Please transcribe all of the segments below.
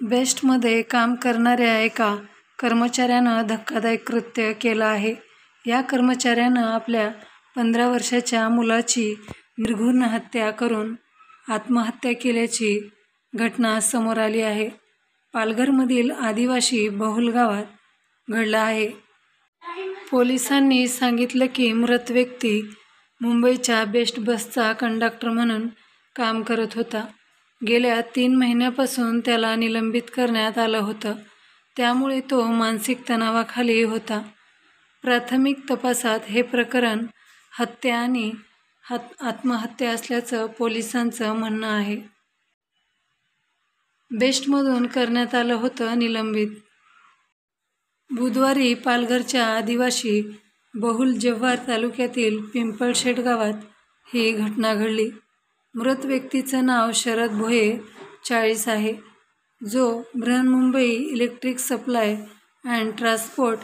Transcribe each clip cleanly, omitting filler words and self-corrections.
बेस्टमध्ये काम करणाऱ्या एका कर्मचाऱ्यानं धक्कादायक कृत्य केलं आहे. या कर्मचाऱ्यानं आपल्या 15 वर्षाच्या मुलाची निर्घृण हत्या करून आत्महत्या केल्याची घटना समोर आली आहे. पालघरमधील आदिवासी बहुल गावात घडलं आहे. पोलिसांनी सांगितलं की मृत व्यक्ती मुंबईच्या बेस्ट बसचा कंडक्टर म्हणून काम करत होता. गेल्या 3 महिन्यापासून त्याला निलंबित करण्यात आलं होतं. त्यामुळे तो मानसिक तणावाखाली होता. प्राथमिक तपासात हे प्रकरण हत्या आणि आत्महत्या असल्याचं पोलिसांचं म्हणणं आहे. बेस्टमधून करण्यात आलं होतं निलंबित. बुधवारी पालघरच्या आदिवासी बहुल जव्हार तालुक्यातील पिंपळशेत गावात ही घटना घडली. मृत व्यक्तीचं नाव शरद भोये 40 आहे, जो Brihanmumbai electric supply and transport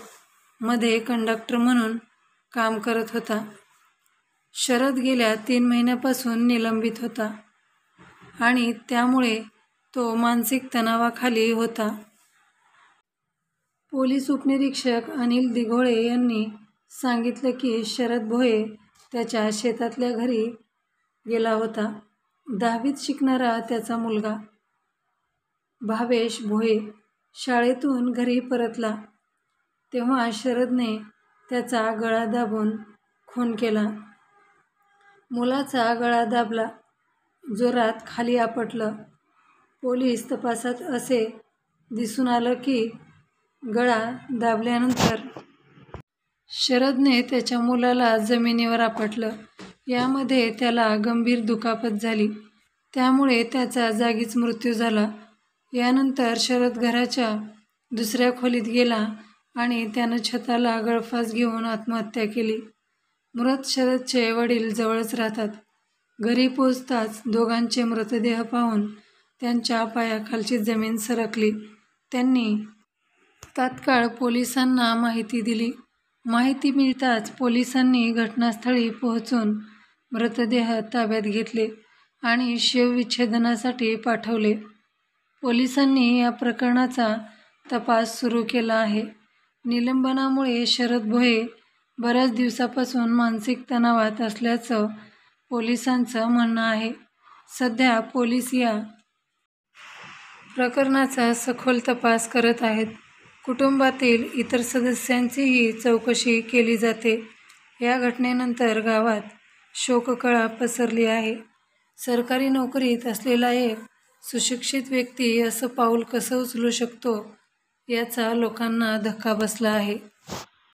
मध्ये कंडक्टर म्हणून काम करत होता. शरद गेल्या 3 महिन्यापासून निलंबित होता आणि त्यामुळे तो मानसिक तणावाखाली होता. पोलीस उपनिरीक्षक अनिल दिघोळे यांनी सांगितलं की शरद भोये त्याच्या शेतातल्या घरी गेला होता. 10वीत शिकणारा त्याचा मुलगा भावेश भोये शाळेतून घरी परतला तेव्हा शरदने त्याचा गळा दाबून खून केला. मुलाचा गळा दाबला, जोरात खाली आपटलं. पोलीस तपासात असे दिसून आलं की गळा दाबल्यानंतर शरदने त्याच्या मुलाला जमिनीवर आपटलं. यामध्ये त्याला गंभीर दुखापत झाली, त्यामुळे त्याचा जागीच मृत्यू झाला. यानंतर शरद घराच्या दुसऱ्या खोलीत गेला आणि त्यानं छताला गळफास घेऊन आत्महत्या केली. मृत शरदचे वडील जवळच राहतात. घरी पोहोचताच दोघांचे मृतदेह पाहून त्यांच्या पायाखालची जमीन सरकली. त्यांनी तात्काळ पोलिसांना माहिती दिली. माहिती मिळताच पोलिसांनी घटनास्थळी पोहोचून मृतदेह ताब्यात घेतले आणि शवविच्छेदनासाठी पाठवले. पोलिसांनी या प्रकरणाचा तपास सुरू केला आहे. निलंबनामुळे शरद भोये बऱ्याच दिवसापासून मानसिक तणावात असल्याचं पोलिसांचं म्हणणं आहे. सध्या पोलीस या प्रकरणाचा सखोल तपास करत आहेत. कुटुंबातील इतर सदस्यांचीही चौकशी केली जाते. या घटनेनंतर गावात शोककळा पसरली आहे. सरकारी नोकरीत असलेला एक सुशिक्षित व्यक्ती असं पाऊल कसं उचलू शकतो, याचा लोकांना धक्का बसला आहे.